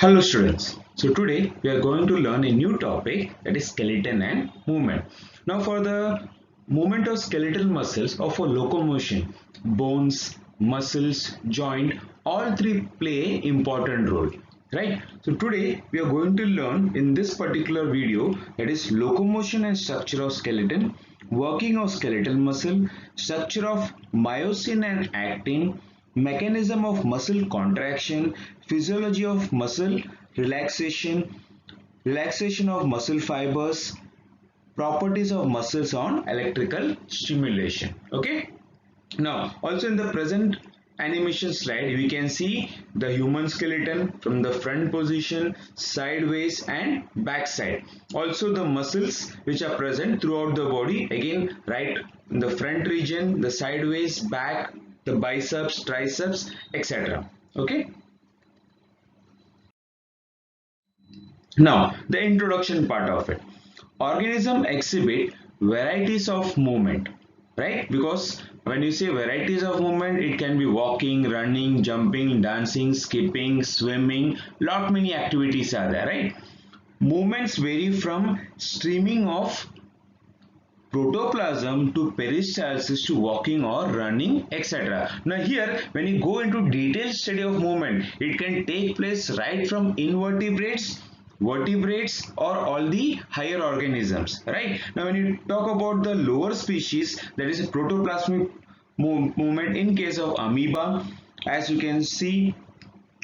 Hello students. So today we are going to learn a new topic, that is skeleton and movement. Now for the movement of skeletal muscles or for locomotion, bones, muscles, joint, all three play important role. Right? So today we are going to learn in this particular video, that is locomotion and structure of skeleton, working of skeletal muscle, structure of myosin and actin, mechanism of muscle contraction, physiology of muscle relaxation, relaxation of muscle fibers, properties of muscles on electrical stimulation. Okay. Now also in the present animation slide we can see the human skeleton from the front position, sideways and back side. Also the muscles which are present throughout the body, again right in the front region, the sideways, back, the biceps, triceps, etc. Okay. Now the introduction part of it. Organism exhibit varieties of movement, right? Because when you say varieties of movement, it can be walking, running, jumping, dancing, skipping, swimming, lot many activities are there, right? Movements vary from streaming of protoplasm to peristalsis to walking or running, etc. Now here when you go into detailed study of movement, it can take place right from invertebrates, vertebrates or all the higher organisms, right? Now when you talk about the lower species, that is a protoplasmic movement in case of amoeba, as you can see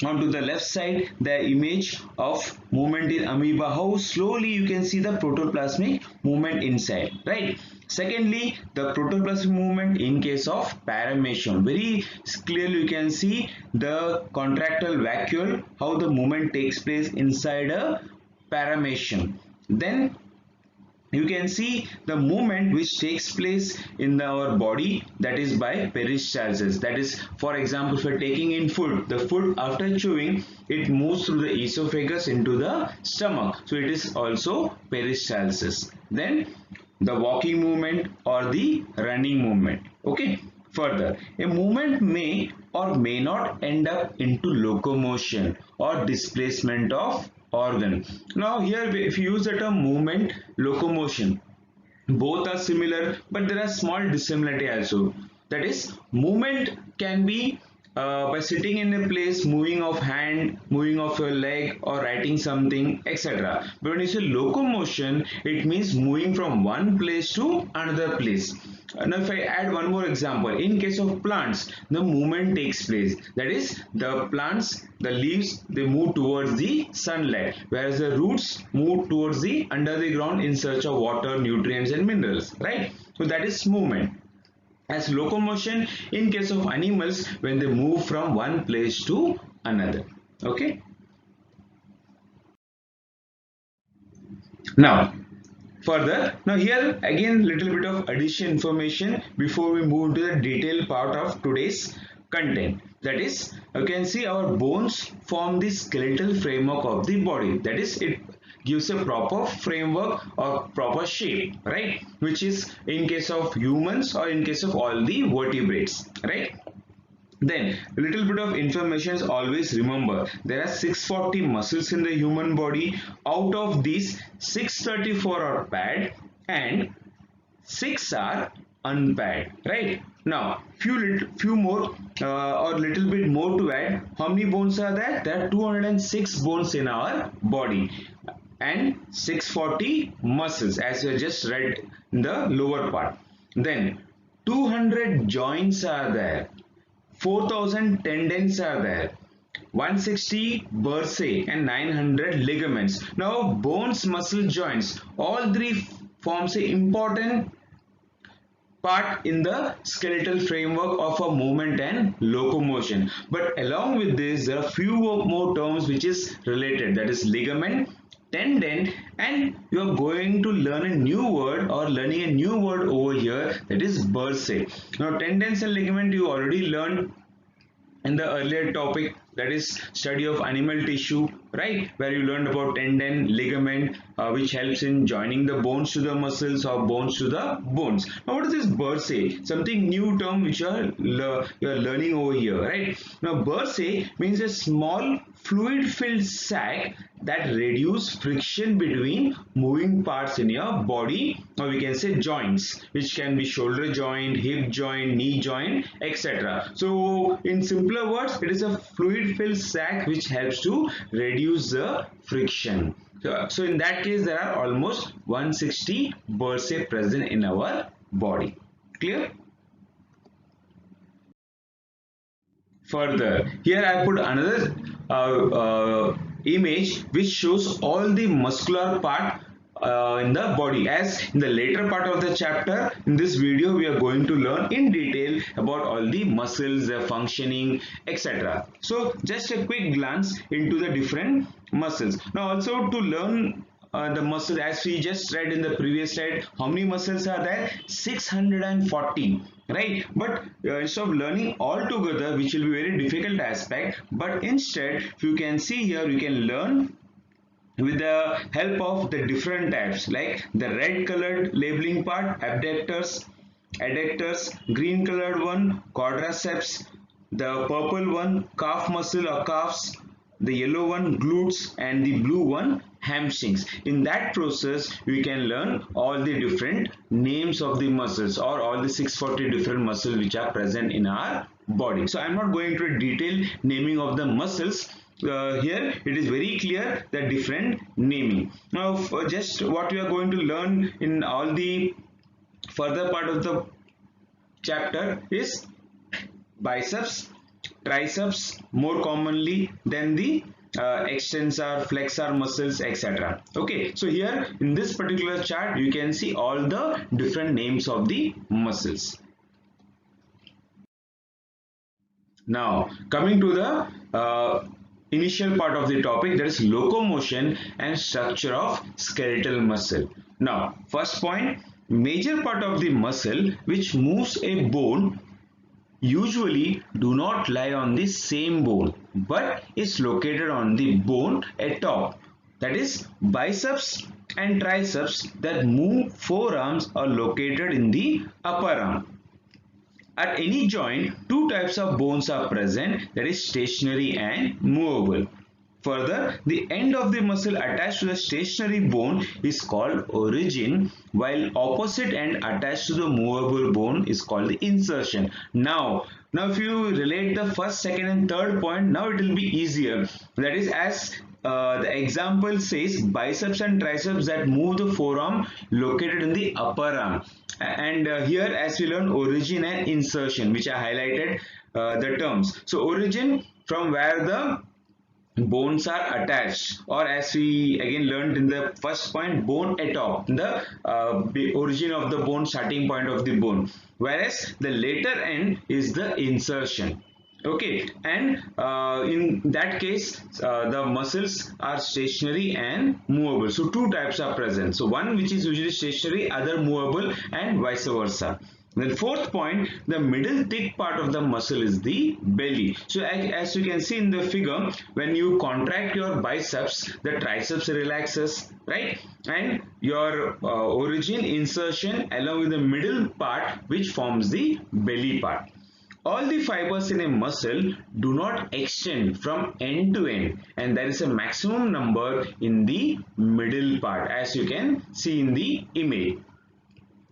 onto the left side the image of movement in amoeba, how slowly you can see the protoplasmic movement inside, right? Secondly, the protoplasmic movement in case of paramecium, very clearly you can see the contractile vacuole, how the movement takes place inside a paramecium. Then you can see the movement which takes place in our body, that is by peristalsis. That is, for example, if you're taking in food, the food after chewing, it moves through the esophagus into the stomach, so it is also peristalsis. Then the walking movement or the running movement. Okay. Further, a movement may or may not end up into locomotion or displacement of organ. Now here if you use the term movement, locomotion, both are similar but there are small dissimilarity also. That is, movement can be by sitting in a place, moving of hand, moving of your leg or writing something, etc. But when you say locomotion, it means moving from one place to another place. Now if I add one more example, in case of plants, the movement takes place, that is the plants, the leaves, they move towards the sunlight, whereas the roots move towards the under the ground in search of water, nutrients and minerals, right? So that is movement. As locomotion in case of animals when they move from one place to another. Okay. Now further, now here again little bit of additional information before we move to the detailed part of today's content. That is, you can see our bones form the skeletal framework of the body. That is, it gives a proper framework or proper shape, right? Which is in case of humans or in case of all the vertebrates, right? Then a little bit of information is always remember, there are 640 muscles in the human body. Out of these 634 are paired and 6 are unpaired, right? Now few more or little bit more to add. How many bones are there? There are 206 bones in our body and 640 muscles, as you just read in the lower part. Then 200 joints are there, 4,000 tendons are there, 160 bursae and 900 ligaments. Now bones, muscle, joints, all three forms an important part in the skeletal framework of a movement and locomotion. But along with this, there are few more terms which is related, that is ligament, tendon, and you are going to learn a new word or learning a new word over here, that is bursae. Now tendons and ligament you already learned in the earlier topic, that is study of animal tissue, right, where you learned about tendon, ligament, which helps in joining the bones to the muscles or bones to the bones. Now what is this bursae? Something new term which you are learning over here, right? Now bursae means a small fluid filled sac that reduce friction between moving parts in your body, or we can say joints, which can be shoulder joint, hip joint, knee joint, etc. So in simpler words, it is a fluid filled sac which helps to reduce the friction. So in that case, there are almost 160 bursae present in our body. Clear? Further, here I put another image which shows all the muscular part in the body. As in the later part of the chapter, in this video we are going to learn in detail about all the muscles, their functioning, etc. So just a quick glance into the different muscles. Now also to learn the muscle, as we just read in the previous slide, how many muscles are there? 640, right? But instead of learning all together, which will be very difficult aspect, but instead if you can see here, you can learn with the help of the different types, like the red colored labeling part, abductors, adductors, green colored one, quadriceps, the purple one, calf muscle or calves, the yellow one, glutes, and the blue one, hamstrings. In that process, we can learn all the different names of the muscles, or all the 640 different muscles which are present in our body. So I'm not going into detailed naming of the muscles. Here it is very clear the different naming. Now just what we are going to learn in all the further part of the chapter is biceps, triceps more commonly, then the extensor, flexor muscles, etc. Okay, so here in this particular chart you can see all the different names of the muscles. Now coming to the initial part of the topic, that is locomotion and structure of skeletal muscle. Now first point, major part of the muscle which moves a bone usually do not lie on the same bone but is located on the bone atop. That is, biceps and triceps that move forearms are located in the upper arm. At any joint, two types of bones are present, that is stationary and movable. Further, the end of the muscle attached to the stationary bone is called origin, while opposite end attached to the movable bone is called the insertion. Now if you relate the first, second and third point, now it will be easier. That is, as the example says, biceps and triceps that move the forearm located in the upper arm. And here as we learn origin and insertion, which I highlighted the terms. So origin, from where the bones are attached, or as we again learned in the first point, bone atop, the origin of the bone, starting point of the bone, whereas the later end is the insertion. Okay, and in that case the muscles are stationary and movable. So two types are present, so one which is usually stationary, other movable, and vice versa. Then fourth point, the middle thick part of the muscle is the belly. So as you can see in the figure, when you contract your biceps, the triceps relaxes, right? And your origin, insertion, along with the middle part which forms the belly part. All the fibers in a muscle do not extend from end to end, and there is a maximum number in the middle part, as you can see in the image.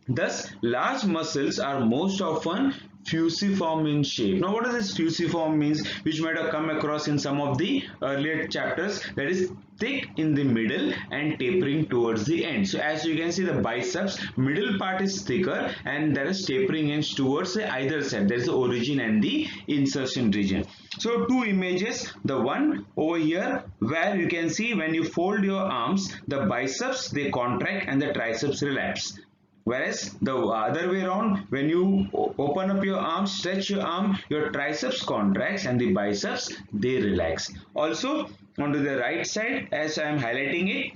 Thus, large muscles are most often fusiform in shape. Now, what does this fusiform means, which might have come across in some of the earlier chapters? That is, thick in the middle and tapering towards the end. So, as you can see, the biceps middle part is thicker and there is tapering ends towards the either side. There is the origin and the insertion region. So, two images. The one over here where you can see when you fold your arms, the biceps they contract and the triceps relax. Whereas the other way around, when you open up your arm, stretch your arm, your triceps contracts and the biceps they relax. Also onto the right side, as I am highlighting it,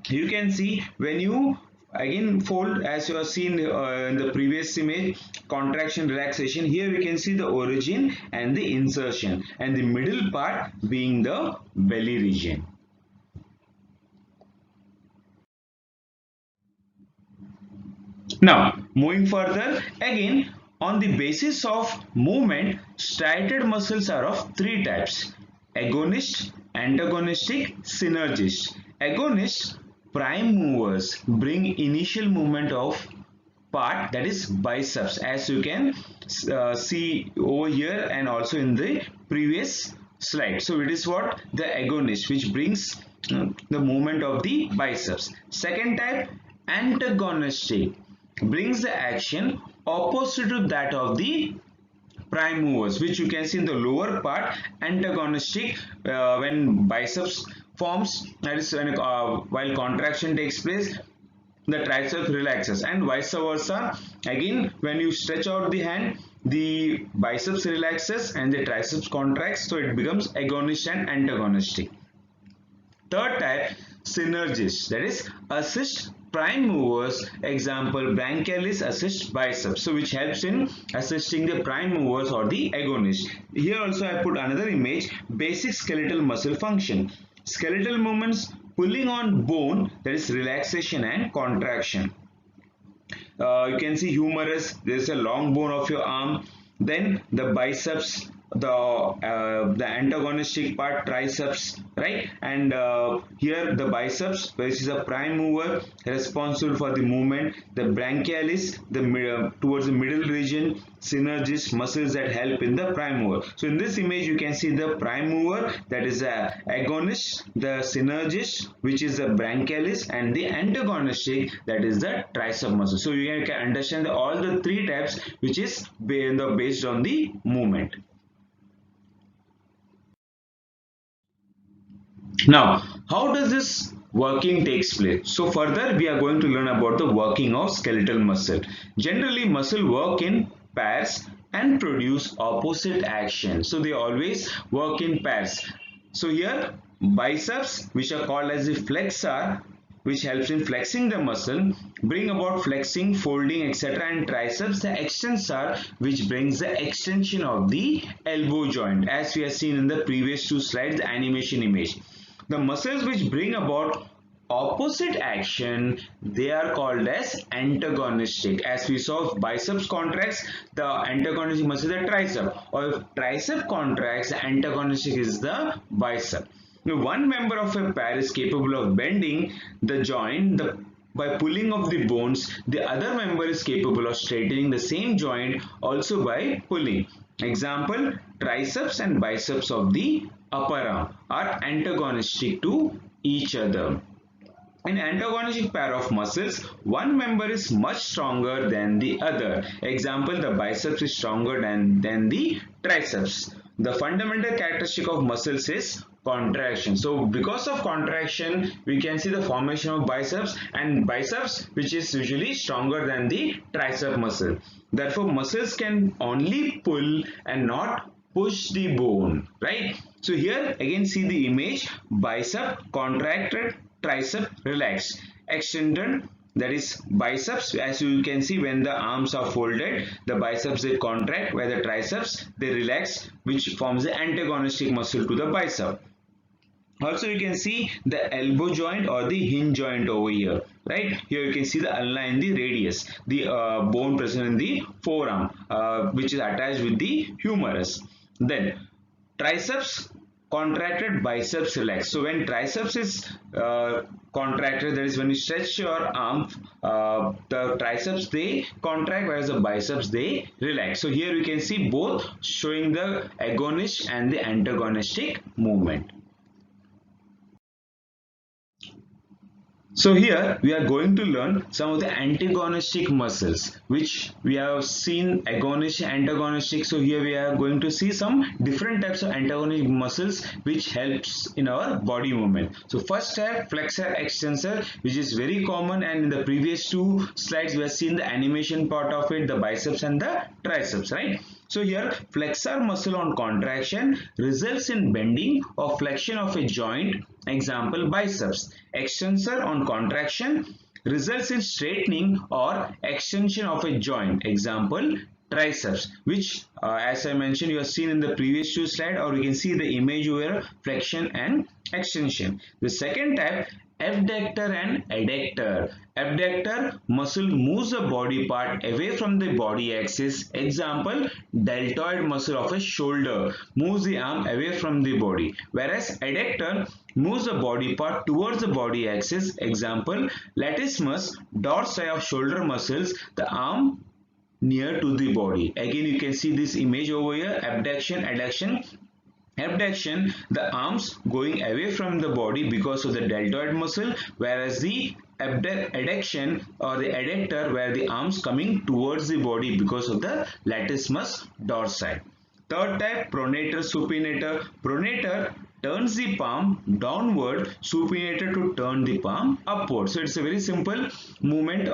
you can see when you again fold, as you have seen in the previous image, contraction, relaxation. Here we can see the origin and the insertion, and the middle part being the belly region. Now, moving further, again on the basis of movement, striated muscles are of three types: agonist, antagonistic, synergist. Agonists, prime movers, bring initial movement of part, that is biceps, as you can see over here and also in the previous slide. So it is what the agonist, which brings the movement of the biceps. Second type, antagonistic, brings the action opposite to that of the prime movers, which you can see in the lower part. Antagonistic, when biceps forms, that is when while contraction takes place, the triceps relaxes, and vice versa. Again, when you stretch out the hand, the biceps relaxes and the triceps contracts, so it becomes agonist and antagonistic. Third type, synergist, that is assist prime movers. Example, branchialis assist biceps, so which helps in assisting the prime movers or the agonist. Here also I put another image, basic skeletal muscle function. Skeletal movements, pulling on bone, that is relaxation and contraction. You can see humerus, there is a long bone of your arm, then the biceps, the antagonistic part, triceps, right? And here the biceps, which is a prime mover responsible for the movement. The branchialis, the towards the middle region, synergist, muscles that help in the prime mover. So in this image you can see the prime mover, that is a agonist, the synergist, which is the branchialis, and the antagonistic, that is the tricep muscle. So you can understand all the three types, which is based on the movement. Now, how does this working takes place? So further we are going to learn about the working of skeletal muscle. Generally, muscle work in pairs and produce opposite action. So they always work in pairs. So here biceps, which are called as the flexor, which helps in flexing the muscle, bring about flexing, folding, etc. And triceps, the extensor, which brings the extension of the elbow joint, as we have seen in the previous two slides, the animation image. The muscles which bring about opposite action, they are called as antagonistic. As we saw, if biceps contracts, the antagonistic muscle is the tricep, or if tricep contracts, the antagonistic is the bicep. Now, one member of a pair is capable of bending the joint by pulling of the bones. The other member is capable of straightening the same joint also by pulling. Example, triceps and biceps of the upper arm are antagonistic to each other. In antagonistic pair of muscles, one member is much stronger than the other. Example, the biceps is stronger than the triceps. The fundamental characteristic of muscles is contraction. So because of contraction, we can see the formation of biceps, and biceps which is usually stronger than the tricep muscle. Therefore, muscles can only pull and not push the bone, right? So here again see the image, bicep contracted, tricep relaxed, extended, that is biceps. As you can see, when the arms are folded, the biceps they contract, where the triceps they relax, which forms the antagonistic muscle to the bicep. Also you can see the elbow joint or the hinge joint over here, right? Here you can see the ulna in the radius, the bone present in the forearm, which is attached with the humerus. Then triceps contracted, biceps relaxed. So when triceps is contracted, that is when you stretch your arm, the triceps they contract, whereas the biceps they relax. So here you can see both showing the agonist and the antagonistic movement. So here we are going to learn some of the antagonistic muscles, which we have seen agonistic, antagonistic. So here we are going to see some different types of antagonistic muscles which helps in our body movement. So first type, flexor extensor, which is very common, and in the previous two slides we have seen the animation part of it, the biceps and the triceps, right? So here flexor muscle on contraction results in bending or flexion of a joint. Example, biceps. Extensor on contraction results in straightening or extension of a joint. Example, triceps, which as I mentioned, you have seen in the previous two slide, or you can see the image over flexion and extension. The second type, abductor and adductor. Abductor muscle moves the body part away from the body axis. Example, deltoid muscle of a shoulder moves the arm away from the body, whereas adductor moves the body part towards the body axis. Example, latissimus dorsi of shoulder muscles the arm near to the body. Again, you can see this image over here, abduction, adduction. Abduction, the arms going away from the body because of the deltoid muscle, whereas the adduction or the adductor, where the arms coming towards the body because of the latissimus dorsi. Third type, pronator, supinator. Pronator turns the palm downward, supinator to turn the palm upward. So it's a very simple movement.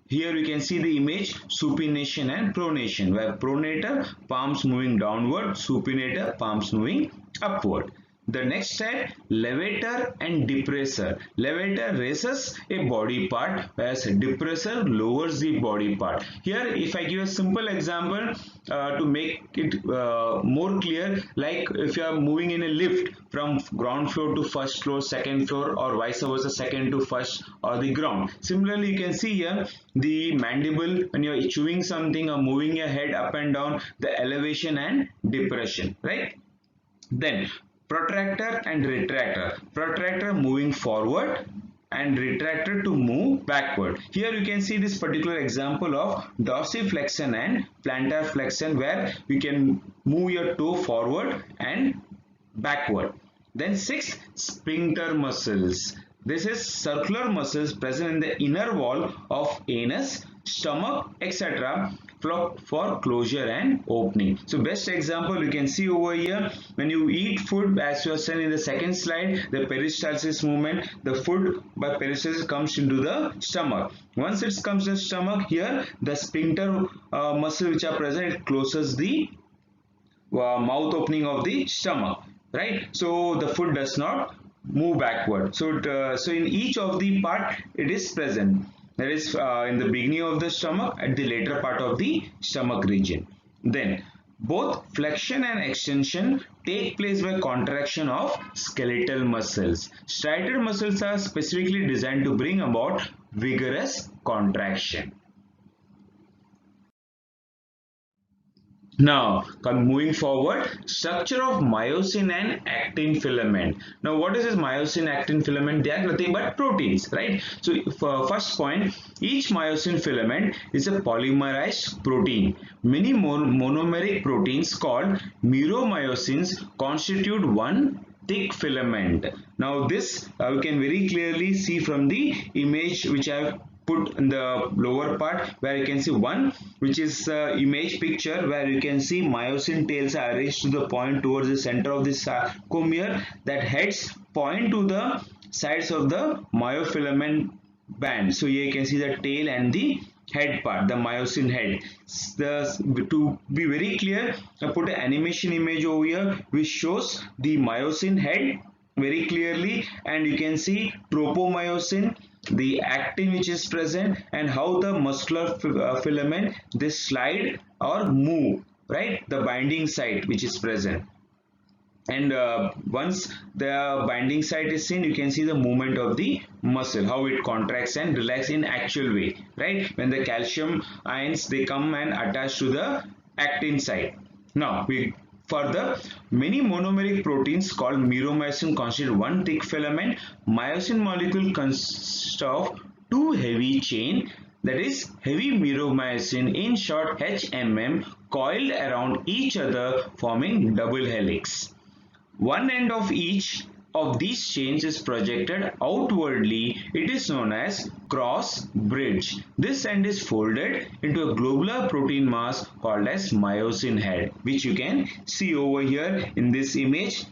Here we can see the image, supination and pronation, where pronator, palms moving downward, supinator, palms moving upward. The next type, levator and depressor. Levator raises a body part, whereas depressor lowers the body part. Here, if I give a simple example to make it more clear, like if you are moving in a lift from ground floor to first floor, second floor, or vice versa, second to first or the ground. Similarly, you can see here the mandible when you are chewing something or moving your head up and down, the elevation and depression, right? Then protractor and retractor. Protractor moving forward and retractor to move backward. Here you can see this particular example of dorsiflexion and plantar flexion, where you can move your toe forward and backward. Then sixth, sphincter muscles. This is circular muscles present in the inner wall of anus, stomach, etc. for closure and opening. So best example you can see over here, when you eat food, as you are seen in the second slide, the peristalsis movement, the food by peristalsis comes into the stomach. Once it comes to the stomach, here the sphincter muscle which are present, it closes the mouth opening of the stomach, right? So the food does not move backward. So in each of the part it is present. That is in the beginning of the stomach, at the later part of the stomach region. Then both flexion and extension take place by contraction of skeletal muscles. Striated muscles are specifically designed to bring about vigorous contraction. Now, moving forward, structure of myosin and actin filament. Now, what is this myosin actin filament? They are nothing but proteins, right? So, first point, each myosin filament is a polymerized protein. Many monomeric proteins called meromyosins constitute one thick filament. Now, this we can very clearly see from the image which I have put in the lower part, where you can see one, which is image picture, where you can see myosin tails are arranged to the point towards the center of the sarcomere, that heads point to the sides of the myofilament band. So here you can see the tail and the head part, the myosin head. To be very clear, I put an animation image over here which shows the myosin head very clearly, and you can see tropomyosin, the actin which is present, and how the muscular filament they slide or move, right, the binding site which is present. And once the binding site is seen, you can see the movement of the muscle, how it contracts and relaxes in actual way, right, when the calcium ions they come and attach to the actin site. Now further, many monomeric proteins called meromyosin constitute one thick filament. Myosin molecule consists of two heavy chain, that is heavy meromyosin, in short HMM, coiled around each other forming double helix. One end of each of these chains is projected outwardly. It is known as cross bridge. This end is folded into a globular protein mass called as myosin head, which you can see over here in this image,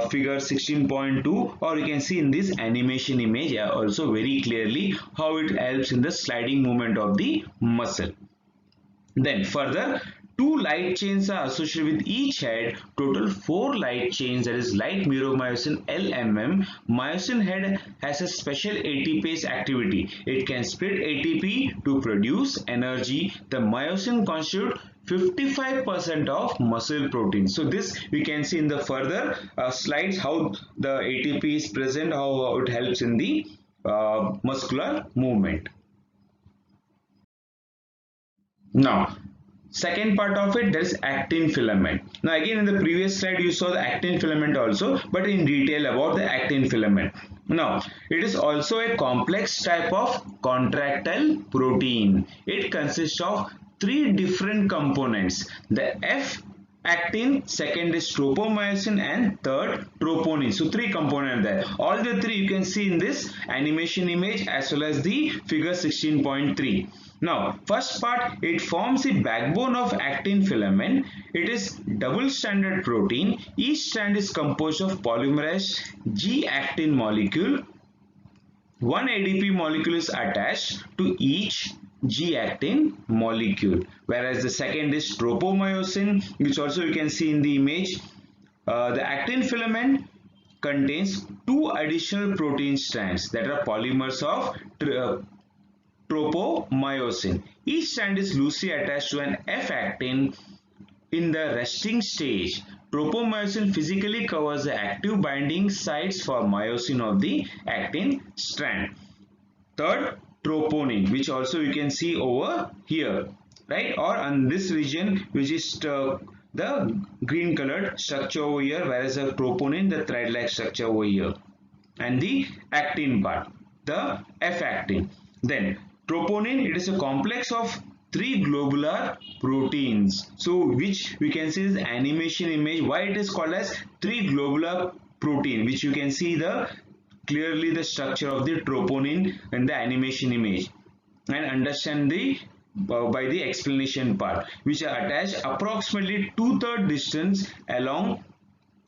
figure 16.2, or you can see in this animation image also very clearly how it helps in the sliding movement of the muscle. Then further, two light chains are associated with each head. Total 4 light chains, that is light meromyosin LMM. Myosin head has a special ATPase activity. It can split ATP to produce energy. The myosin constitute 55% of muscle protein. So this we can see in the further slides how the ATP is present, how it helps in the muscular movement. Now, second part of it, there is actin filament. Now again in the previous slide you saw the actin filament also, but in detail about the actin filament. Now it is also a complex type of contractile protein. It consists of three different components: the F actin, second is tropomyosin, and third troponin. So three components there. All the three you can see in this animation image as well as the figure 16.3. Now, first part, it forms the backbone of actin filament. It is double stranded protein. Each strand is composed of polymerized G-actin molecule. One ADP molecule is attached to each G-actin molecule, whereas the second is tropomyosin, which also you can see in the image. The actin filament contains two additional protein strands that are polymers of tropomyosin. Each strand is loosely attached to an F-actin. In the resting stage, tropomyosin physically covers the active binding sites for myosin of the actin strand. Third, troponin, which also you can see over here, right, or on this region, which is the green colored structure over here, whereas the troponin, the thread like structure over here, and the actin part, the F-actin. Then troponin, it is a complex of three globular proteins. So which we can see this animation image, why it is called as three globular protein, which you can see the clearly the structure of the troponin in the animation image, and understand the by the explanation part, which are attached approximately 2/3 distance along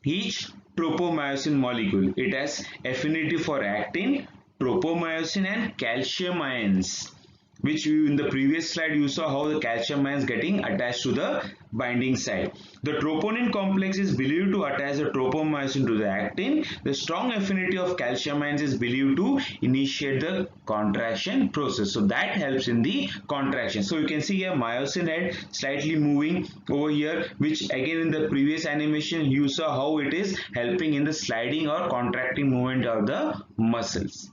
each tropomyosin molecule. It has affinity for actin, tropomyosin, and calcium ions, which you in the previous slide you saw how the calcium ions getting attached to the binding site. The troponin complex is believed to attach the tropomyosin to the actin. The strong affinity of calcium ions is believed to initiate the contraction process. So that helps in the contraction. So you can see here myosin head slightly moving over here, which again in the previous animation you saw how it is helping in the sliding or contracting movement of the muscles.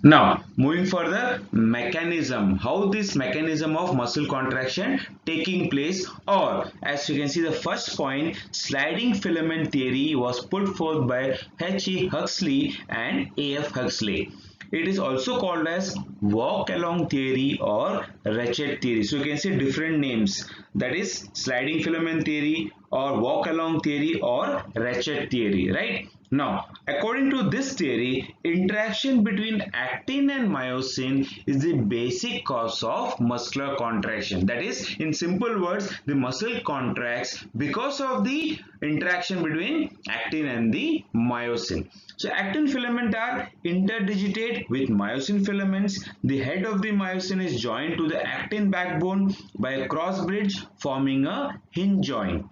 Now, moving further, mechanism, how this mechanism of muscle contraction taking place, or as you can see the first point, sliding filament theory was put forth by H.E. Huxley and A.F. Huxley. It is also called as walk along theory or ratchet theory. So you can see different names, that is sliding filament theory or walk along theory or ratchet theory, right? Now, according to this theory, interaction between actin and myosin is the basic cause of muscular contraction. That is, in simple words, the muscle contracts because of the interaction between actin and the myosin. So, actin filaments are interdigitate with myosin filaments. The head of the myosin is joined to the actin backbone by a cross bridge forming a hinge joint.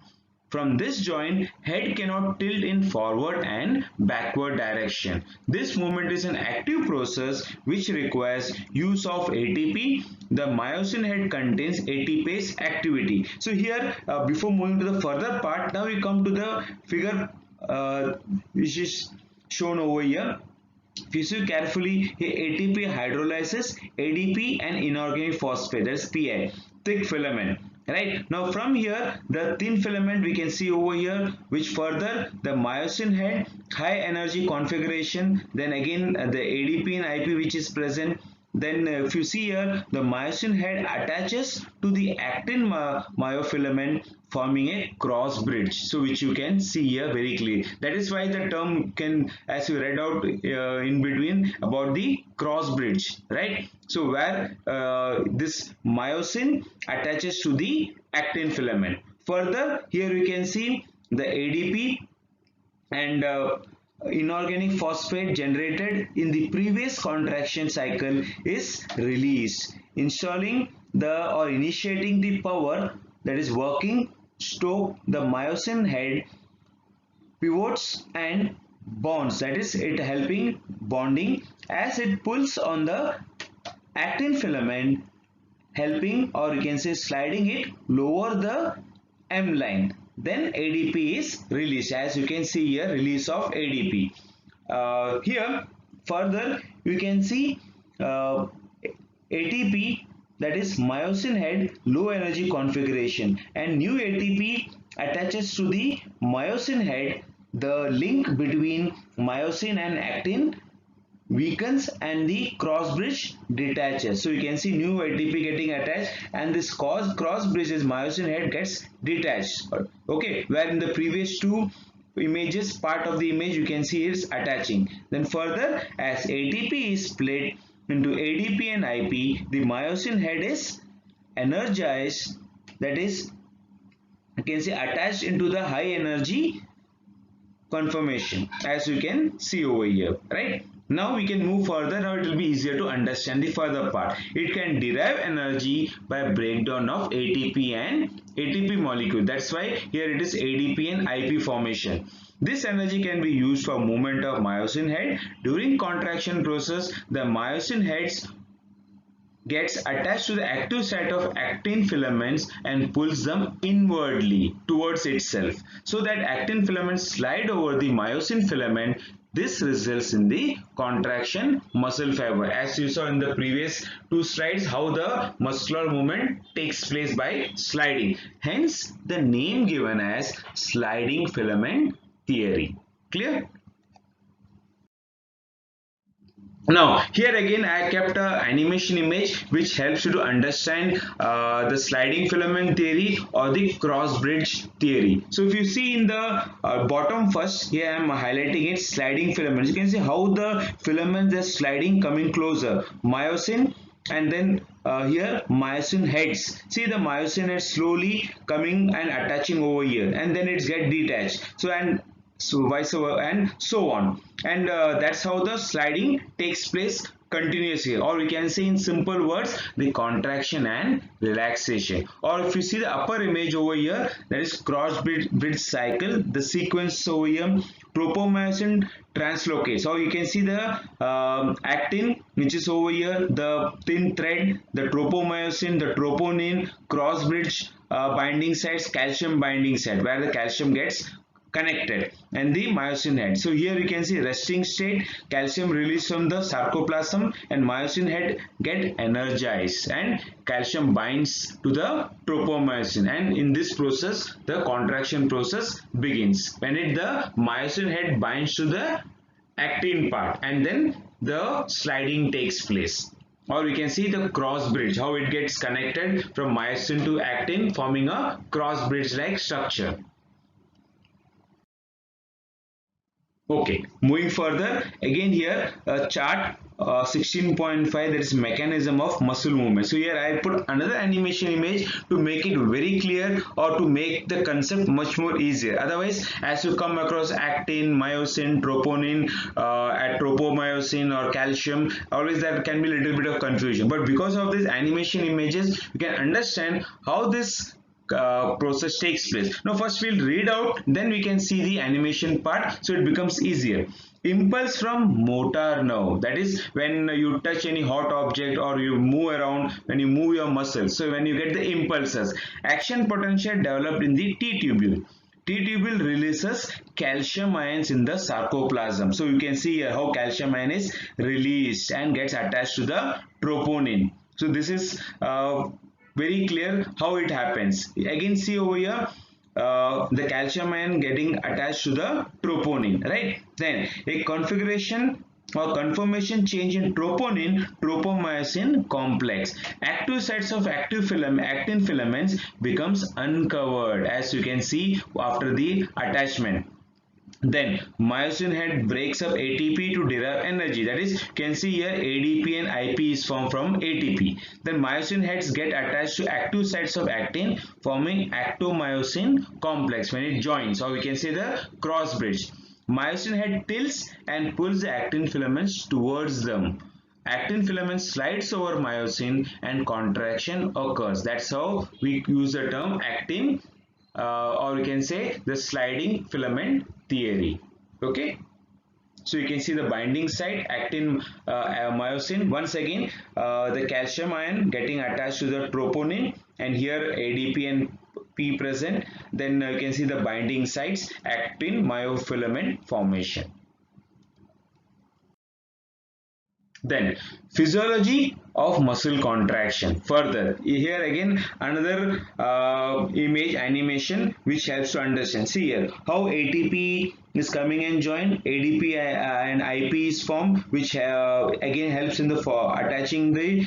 From this joint, head cannot tilt in forward and backward direction. This movement is an active process which requires use of ATP. The myosin head contains ATPase activity. So here, before moving to the further part, now we come to the figure which is shown over here. If you see carefully, here ATP hydrolysis, ADP and inorganic phosphate, that's PI, thick filament. Right, now from here the thin filament we can see over here, which further the myosin head high energy configuration, then again the ADP and IP which is present. Then if you see here, the myosin head attaches to the actin myofilament forming a cross bridge, so which you can see here very clearly. That is why the term can, as you read out in between about the cross bridge, right? So where this myosin attaches to the actin filament. Further, here you can see the ADP and inorganic phosphate generated in the previous contraction cycle is released, installing the or initiating the power that is working stoke the myosin head pivots and bonds, that is it helping bonding as it pulls on the actin filament helping, or you can say sliding it lower the M line. Then ADP is released. As you can see here, release of ADP. Here further you can see ATP, that is myosin head low energy configuration, and new ATP attaches to the myosin head. The link between myosin and actin weakens and the cross bridge detaches. So you can see new ATP getting attached, and this cross bridge is myosin head gets detached. Okay, where in the previous two images, part of the image you can see is attaching. Then further, as ATP is split into ADP and IP, the myosin head is energized, that is you can say attached into the high energy conformation, as you can see over here, right? Now we can move further. Now it will be easier to understand the further part. It can derive energy by breakdown of ATP and ATP molecule. That's why here it is ADP and IP formation. This energy can be used for movement of myosin head. During contraction process, the myosin heads gets attached to the active site of actin filaments and pulls them inwardly towards itself, so that actin filaments slide over the myosin filament. This results in the contraction muscle fiber, as you saw in the previous two slides how the muscular movement takes place by sliding. Hence the name given as sliding filament theory. Clear? Now here again I kept a animation image which helps you to understand the sliding filament theory or the cross bridge theory. So if you see in the bottom first, here I am highlighting it, sliding filaments. You can see how the filaments are sliding, coming closer, myosin, and then here myosin heads. See the myosin heads slowly coming and attaching over here, and then it's get detached. So vice versa and so on, and that's how the sliding takes place continuously, or we can say in simple words, the contraction and relaxation. Or if you see the upper image over here, that is cross bridge cycle, the sequence over here, tropomyosin translocates, or you can see the actin which is over here, the thin thread, the tropomyosin, the troponin, cross bridge binding sites, calcium binding site, where the calcium gets connected, and the myosin head. So here you can see resting state, calcium released from the sarcoplasm, and myosin head get energized and calcium binds to the tropomyosin, and in this process the contraction process begins when the myosin head binds to the actin part, and then the sliding takes place. Or we can see the cross bridge, how it gets connected from myosin to actin, forming a cross bridge like structure. Okay, moving further, again here a chart 16.5, that is mechanism of muscle movement. So here I put another animation image to make it very clear, or to make the concept much more easier. Otherwise, as you come across actin, myosin, troponin, tropomyosin or calcium, always there can be a little bit of confusion. But because of these animation images, you can understand how this process takes place. Now first we'll read out, then we can see the animation part, so it becomes easier. Impulse from motor nerve, that is when you touch any hot object or you move around, when you move your muscles, so when you get the impulses. Action potential developed in the T tubule. T tubule releases calcium ions in the sarcoplasm. So you can see here how calcium ion is released and gets attached to the troponin. So this is very clear how it happens. Again see over here the calcium ion getting attached to the troponin, right? Then a configuration or conformation change in troponin tropomyosin complex. Active sites of actin filaments becomes uncovered, as you can see after the attachment. Then myosin head breaks up ATP to derive energy, that is you can see here ADP and IP is formed from ATP. Then myosin heads get attached to active sites of actin, forming actomyosin complex when it joins, or we can say the cross bridge. Myosin head tilts and pulls the actin filaments towards them. Actin filament slides over myosin and contraction occurs. That's how we use the term actin, or we can say the sliding filament theory. Okay. So you can see the binding site actin myosin. Once again, the calcium ion getting attached to the troponin, and here ADP and P present. Then you can see the binding sites, actin myofilament formation. Then physiology of muscle contraction. Further, here again another image animation which helps to understand. See here how ATP is coming and join, ADP and IP is formed, which again helps in the attaching the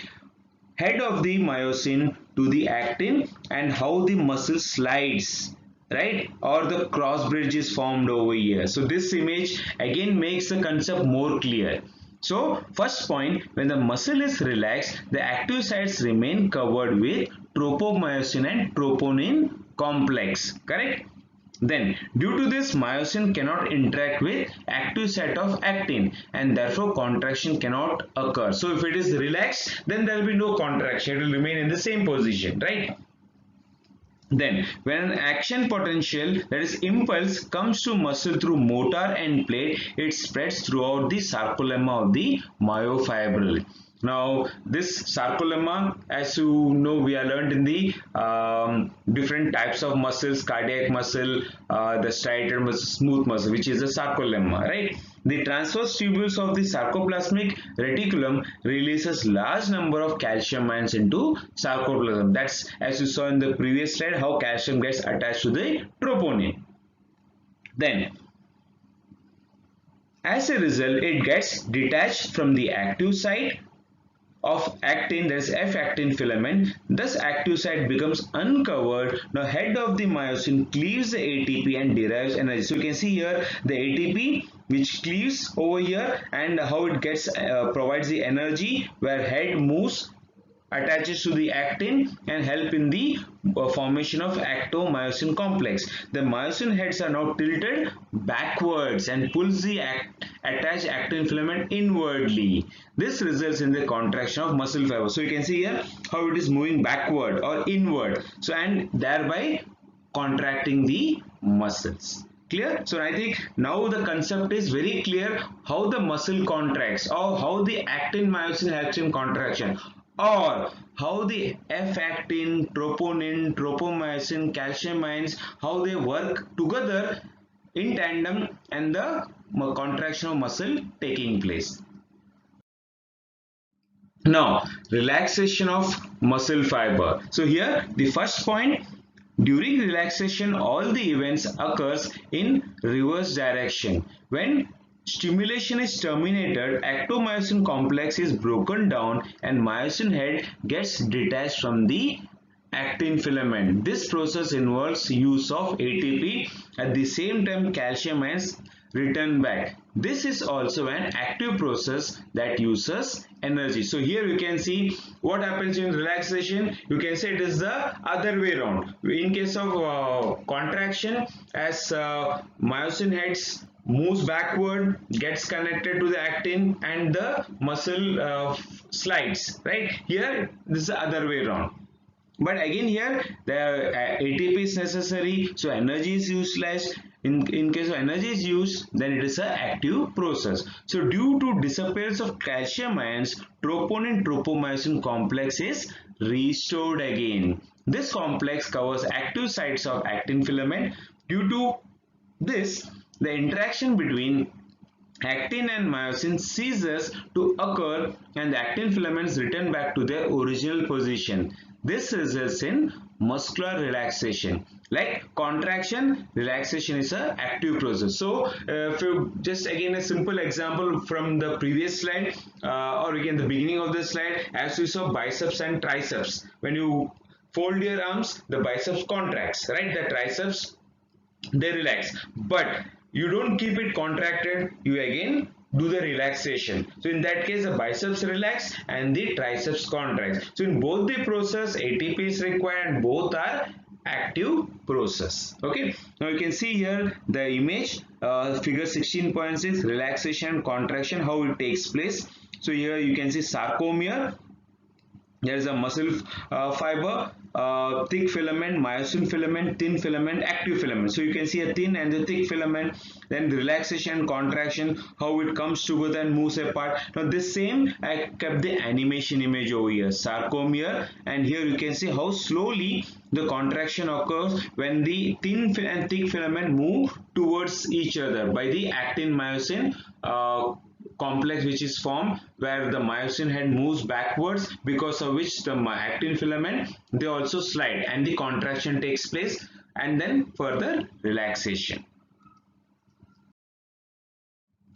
head of the myosin to the actin, and how the muscle slides, right, or the cross bridge is formed over here. So this image again makes the concept more clear. So first point, when the muscle is relaxed, the active sites remain covered with tropomyosin and troponin complex, correct? Then due to this, myosin cannot interact with active site of actin, and therefore contraction cannot occur. So if it is relaxed, then there will be no contraction, it will remain in the same position, right? Then when an action potential, that is impulse, comes to muscle through motor end plate, it spreads throughout the sarcolemma of the myofibril. Now this sarcolemma, as you know, we are learned in the different types of muscles, cardiac muscle, the striated muscle, smooth muscle, which is the sarcolemma, right? The transverse tubules of the sarcoplasmic reticulum releases large number of calcium ions into sarcoplasm. That's, as you saw in the previous slide, how calcium gets attached to the troponin. Then as a result, it gets detached from the active site of actin, that is F-actin filament. Thus active site becomes uncovered. Now head of the myosin cleaves the ATP and derives energy. So you can see here the ATP which cleaves over here, and how it gets provides the energy, where head moves, attaches to the actin and help in the formation of actomyosin complex. The myosin heads are now tilted backwards and pulls the attached actin filament inwardly. This results in the contraction of muscle fiber. So you can see here how it is moving backward or inward, so and thereby contracting the muscles. Clear? So I think now the concept is very clear, how the muscle contracts, or how the actin myosin helps in contraction, or how the F-actin, troponin, tropomyosin, calcium ions, how they work together in tandem, and the contraction of muscle taking place. Now, relaxation of muscle fiber. So here the first point, during relaxation all the events occurs in reverse direction. When stimulation is terminated, actomyosin complex is broken down and myosin head gets detached from the actin filament. This process involves use of ATP. At the same time, calcium ions return back. This is also an active process that uses energy. So here you can see what happens in relaxation. You can say it is the other way around. In case of contraction, as myosin heads moves backward, gets connected to the actin, and the muscle slides, right? Here this is the other way around. But again here the ATP is necessary, so energy is useless. In case of energy is used, then it is an active process. So due to disappearance of calcium ions, troponin tropomyosin complex is restored again. This complex covers active sites of actin filament. Due to this, the interaction between actin and myosin ceases to occur and the actin filaments return back to their original position. This results in muscular relaxation. Like contraction, relaxation is an active process. So if you just again a simple example from the previous slide, or again the beginning of the slide, as you saw biceps and triceps. When you fold your arms, the biceps contracts, right? The triceps, they relax, but you don't keep it contracted, you again do the relaxation. So in that case the biceps relax and the triceps contracts. So in both the process ATP is required and both are active process. Okay, now you can see here the image, figure 16.6, relaxation and contraction, how it takes place. So here you can see sarcomere. There is a muscle fiber thick filament, myosin filament, thin filament, active filament. So you can see a thin and the thick filament, then relaxation, contraction, how it comes together and moves apart. Now this same I kept the animation image over here, sarcomere, and here you can see how slowly the contraction occurs when the thin and thick filament move towards each other by the actin myosin complex which is formed, where the myosin head moves backwards, because of which the actin filament they also slide and the contraction takes place, and then further relaxation.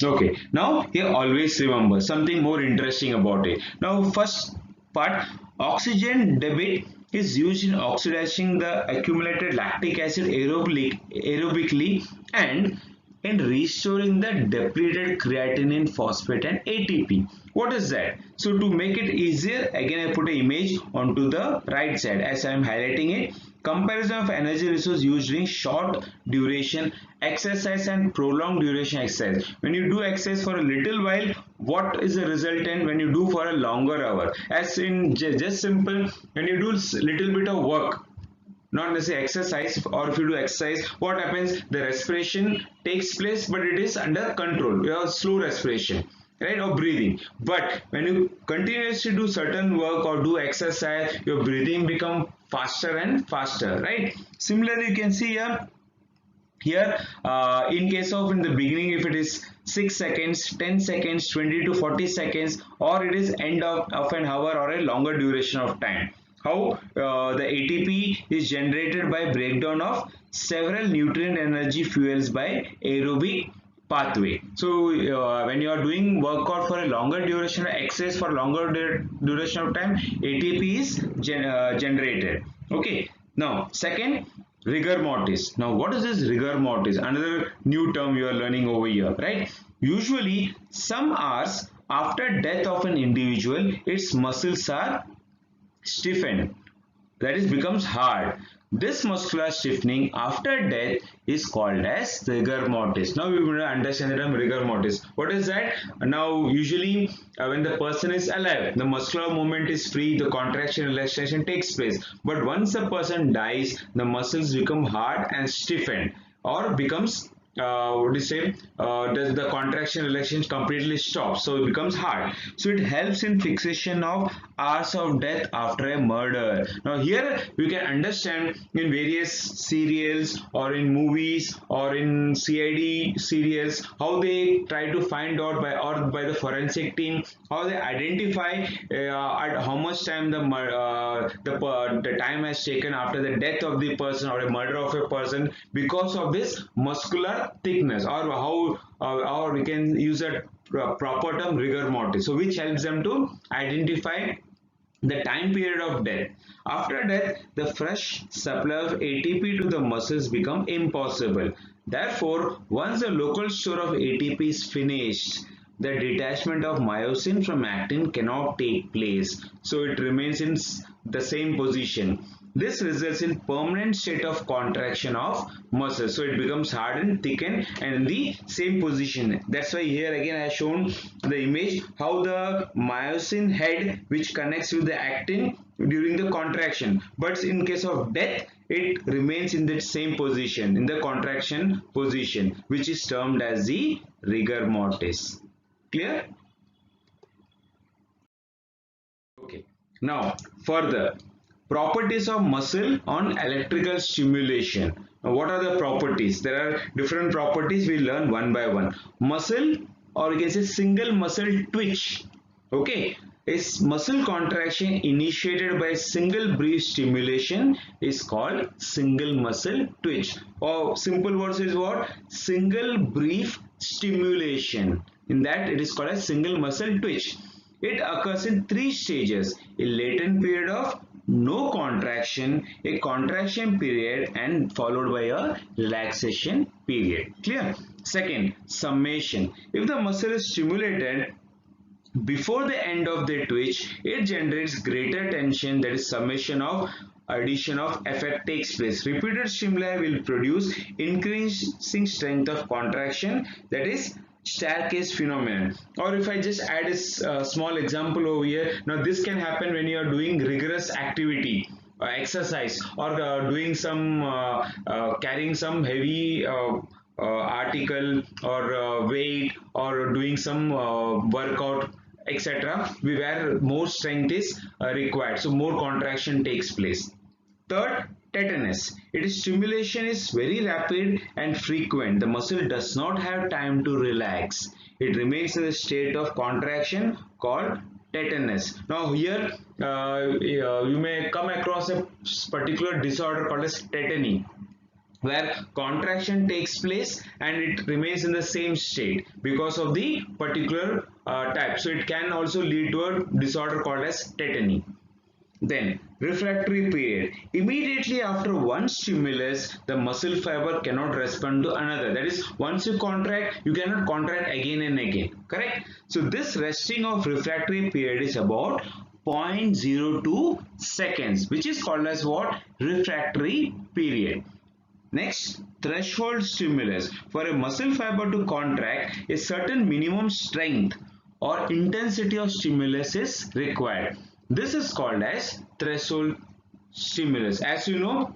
Okay, now here always remember something more interesting about it. Now first part, oxygen debit is used in oxidizing the accumulated lactic acid aerobically and in restoring the depleted creatinine, phosphate and ATP. What is that? So to make it easier, again I put an image onto the right side as I am highlighting it. Comparison of energy resource used during short duration exercise and prolonged duration exercise. When you do exercise for a little while, what is the resultant when you do for a longer hour? As in just simple, when you do little bit of work, not necessarily exercise, or if you do exercise, what happens, the respiration takes place but it is under control, you have slow respiration, right, or breathing. But when you continuously do certain work or do exercise, your breathing become faster and faster, right? Similarly you can see here in case of in the beginning, if it is 6 seconds, 10 seconds, 20 to 40 seconds, or it is end of an hour or a longer duration of time, how the ATP is generated by breakdown of several nutrient energy fuels by aerobic pathway. So when you are doing workout for a longer duration, exercise for longer duration of time, ATP is generated. Okay, now second, rigor mortis. Now what is this rigor mortis? Another new term you are learning over here, right? Usually some hours after death of an individual, its muscles are stiffen, that is becomes hard. This muscular stiffening after death is called as rigor mortis. Now we will understand the term rigor mortis. What is that? Now usually when the person is alive, the muscular movement is free, the contraction relaxation takes place, but once the person dies, the muscles become hard and stiffened, or becomes what do you say, does the contraction relaxation completely stop, so it becomes hard. So it helps in fixation of hours of death after a murder. Now here we can understand in various serials or in movies or in CID serials how they try to find out by the forensic team, how they identify at how much time the time has taken after the death of the person or a murder of a person, because of this muscular thickness, or how or we can use a proper term rigor mortis, so which helps them to identify the time period of death. After death, the fresh supply of ATP to the muscles become impossible. Therefore, once the local store of ATP is finished, the detachment of myosin from actin cannot take place, so it remains in the same position. This results in permanent state of contraction of muscles, so it becomes hardened, thickened and in the same position. That's why here again I have shown the image how the myosin head which connects with the actin during the contraction, but in case of death it remains in the same position, in the contraction position, which is termed as the rigor mortis. Clear? Okay, now further, properties of muscle on electrical stimulation. Now what are the properties? There are different properties, we learn one by one. Muscle, or you can say single muscle twitch, okay, is muscle contraction initiated by single brief stimulation is called single muscle twitch, or simple words is what? Single brief stimulation. In that it is called a single muscle twitch. It occurs in 3 stages: a latent period of no contraction, a contraction period, and followed by a relaxation period. Clear? Second, summation. If the muscle is stimulated before the end of the twitch, it generates greater tension, that is summation of addition of effect takes place. Repeated stimuli will produce increasing strength of contraction, that is staircase phenomenon. Or if I just add a small example over here, now this can happen when you are doing rigorous activity, exercise or doing some carrying some heavy article or weight or doing some workout, etc., we where more strength is required, so more contraction takes place. Third, tetanus. Its stimulation is very rapid and frequent. The muscle does not have time to relax. It remains in a state of contraction called tetanus. Now here you may come across a particular disorder called as tetany, where contraction takes place and it remains in the same state because of the particular type. So it can also lead to a disorder called as tetany. Then refractory period. Immediately after one stimulus, the muscle fiber cannot respond to another. That is, once you contract, you cannot contract again and again. Correct? So this resting of refractory period is about 0.02 seconds, which is called as what? Refractory period. Next, threshold stimulus. For a muscle fiber to contract, a certain minimum strength or intensity of stimulus is required. This is called as threshold stimulus. As you know,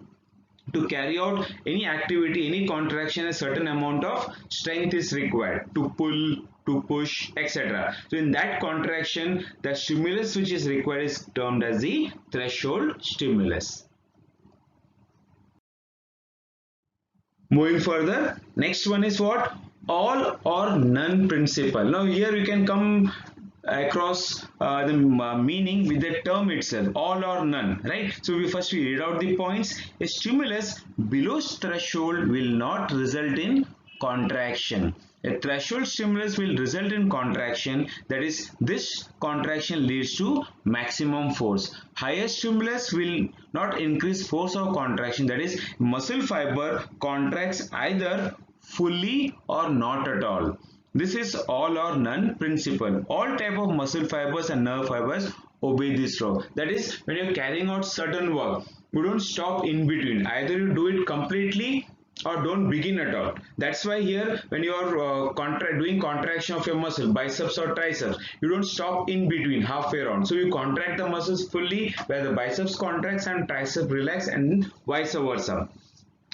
to carry out any activity, any contraction, a certain amount of strength is required to pull, to push, etc. So in that contraction, the stimulus which is required is termed as the threshold stimulus. Moving further, next one is what? All or none principle. Now here you can come across the meaning with the term itself, all or none, right? So we read out the points. A stimulus below threshold will not result in contraction. A threshold stimulus will result in contraction, that is, this contraction leads to maximum force. Higher stimulus will not increase force of contraction, that is, muscle fiber contracts either fully or not at all. This is all or none principle. All type of muscle fibers and nerve fibers obey this law. That is, when you're carrying out certain work, you don't stop in between. Either you do it completely or don't begin at all. That's why here when you are doing contraction of your muscle, biceps or triceps, you don't stop in between halfway around. So you contract the muscles fully where the biceps contracts and triceps relax, and vice versa.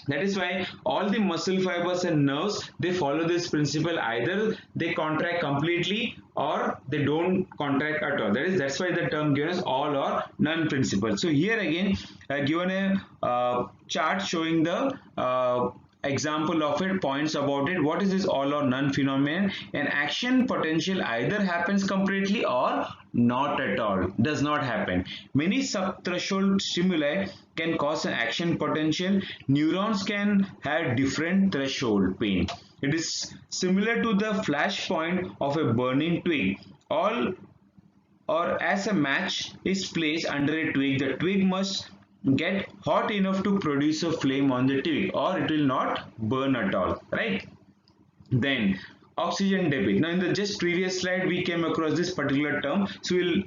That is why all the muscle fibers and nerves, they follow this principle. Either they contract completely or they don't contract at all. That's why the term given as all or none principle. So here again given a chart showing the example of it, points about it. What is this all or none phenomenon? An action potential either happens completely or not at all, does not happen. Many subthreshold stimuli can cause an action potential. Neurons can have different threshold pain. It is similar to the flash point of a burning twig. All or as a match is placed under a twig, the twig must get hot enough to produce a flame on the twig, or it will not burn at all, right? Then oxygen debit. Now in the just previous slide we came across this particular term, so we'll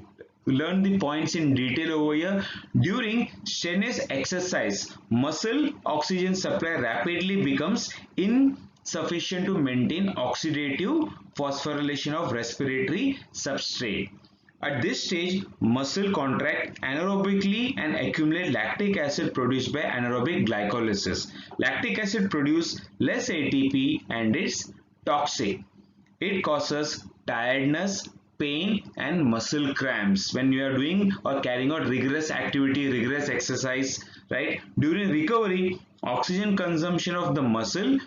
learn the points in detail over here. During strenuous exercise, muscle oxygen supply rapidly becomes insufficient to maintain oxidative phosphorylation of respiratory substrate. At this stage, muscle contract anaerobically and accumulate lactic acid produced by anaerobic glycolysis. Lactic acid produces less ATP and it's toxic. It causes tiredness, pain and muscle cramps when you are doing or carrying out rigorous activity, rigorous exercise, right? During recovery, oxygen consumption of the muscle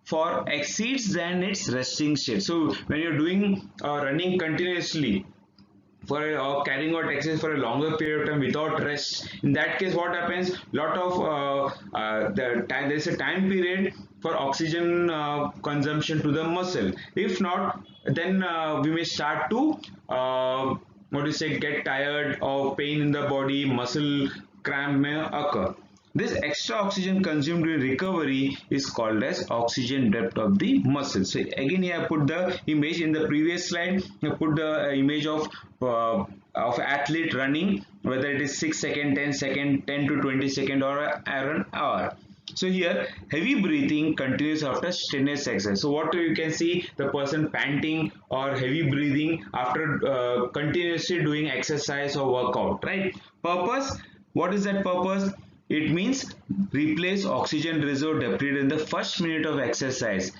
for exceeds than its resting state. So when you're doing running continuously or carrying out exercise for a longer period of time without rest, in that case what happens, lot of there is a time period for oxygen consumption to the muscle. If not, then we may start to what do you say, get tired or pain in the body, muscle cramp may occur. This extra oxygen consumed during recovery is called as oxygen depth of the muscle. So again here I put the image in the previous slide. I put the image of athlete running, whether it is 6 second, 10 second, 10 to 20 second or an hour. So here heavy breathing continues after strenuous exercise. So what you can see, the person panting or heavy breathing after continuously doing exercise or workout, right? Purpose: What is that purpose? It means replace oxygen reserve depleted in the first minute of exercise,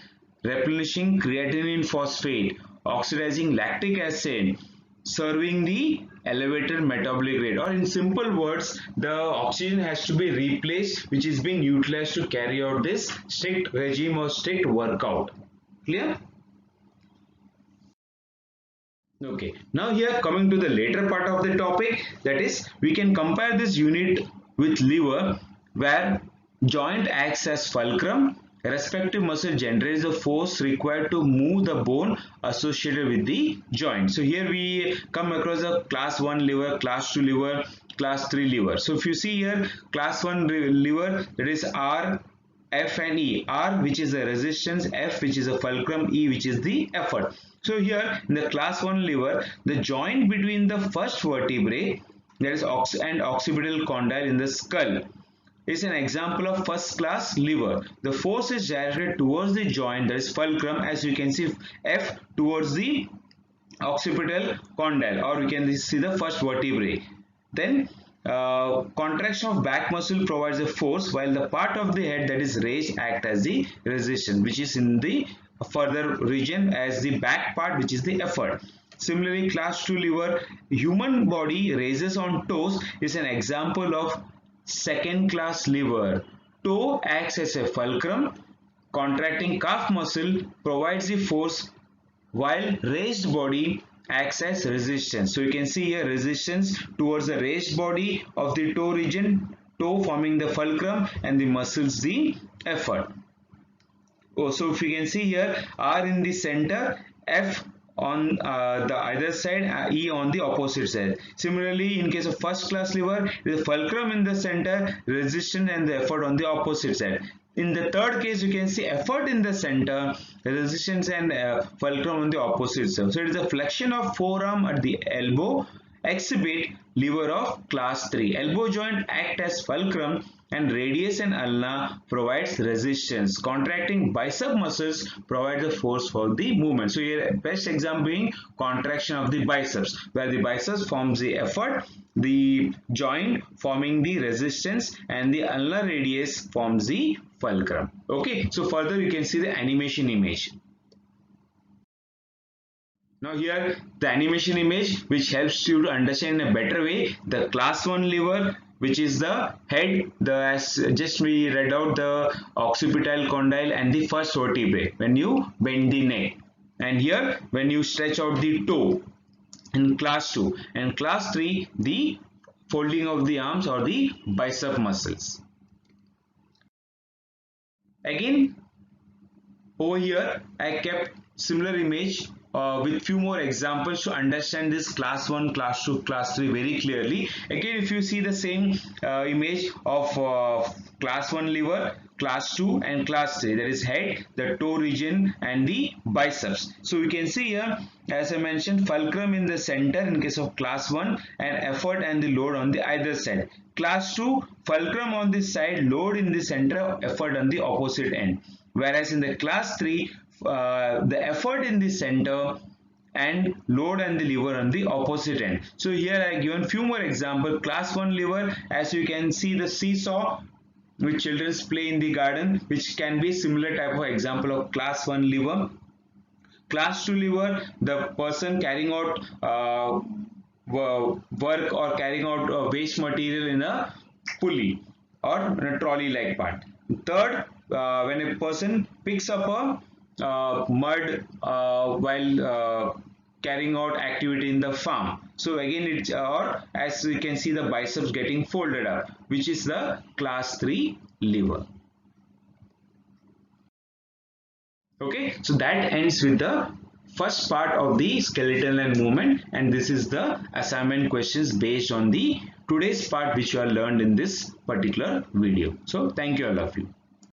replenishing creatinine phosphate, oxidizing lactic acid, serving the elevated metabolic rate. Or in simple words, the oxygen has to be replaced, which is being utilized to carry out this strict regime or strict workout. Clear? Okay, now here coming to the later part of the topic, that is we can compare this unit with liver, where joint acts as fulcrum. Respective muscle generates the force required to move the bone associated with the joint. So here we come across a class 1 liver, class 2 liver, class 3 liver. So if you see here, class 1 liver, that is R, F and E. R, which is the resistance, F, which is the fulcrum, E, which is the effort. So here in the class 1 liver, the joint between the first vertebrae, that is and occipital condyle in the skull, is an example of first class liver. The force is directed towards the joint, that is fulcrum, as you can see F towards the occipital condyle, or we can see the first vertebrae. Then contraction of back muscle provides a force, while the part of the head that is raised act as the resistance, which is in the further region as the back part, which is the effort. Similarly, class 2 liver, human body raises on toes, is an example of second class liver. Toe acts as a fulcrum, contracting calf muscle provides the force, while raised body acts as resistance. So you can see here resistance towards the raised body of the toe region, toe forming the fulcrum and the muscles the effort. Oh, so if you can see here, R in the center, F on the either side, E on the opposite side. Similarly, in case of first class liver, the fulcrum in the center, resistance and the effort on the opposite side. In the third case, you can see effort in the center, resistance and fulcrum on the opposite side. So it is a flexion of forearm at the elbow, exhibit liver of class 3. Elbow joint act as fulcrum and radius and ulna provides resistance. Contracting bicep muscles provide the force for the movement. So here best example being contraction of the biceps, where the biceps forms the effort, the joint forming the resistance and the ulnar radius forms the fulcrum. Okay, so further you can see the animation image. Now here the animation image which helps you to understand in a better way the class 1 liver, which is the head, as just we read out the occipital condyle and the first vertebrae when you bend the neck, and here when you stretch out the toe in class 2, and class 3 the folding of the arms or the bicep muscles. Again over here I kept similar image with few more examples to understand this class 1, class 2, class 3 very clearly. Again, if you see the same image of class 1 liver, class 2 and class 3, that is head, the toe region and the biceps. So we can see here, as I mentioned, fulcrum in the center in case of class 1 and effort and the load on the either side. Class 2, fulcrum on this side, load in the center, effort on the opposite end. Whereas in the class 3, the effort in the center and load and the liver on the opposite end. So here I given few more examples. Class 1 liver, as you can see the seesaw which children play in the garden, which can be similar type of example of class 1 liver. Class 2 liver, the person carrying out work or carrying out waste material in a pulley or in a trolley like part. Third, when a person picks up a mud while carrying out activity in the farm. So again it's or as you can see the biceps getting folded up, which is the class 3 liver. Okay, so that ends with the first part of the skeletal and movement, and this is the assignment questions based on the today's part which you have learned in this particular video. So thank you all of you.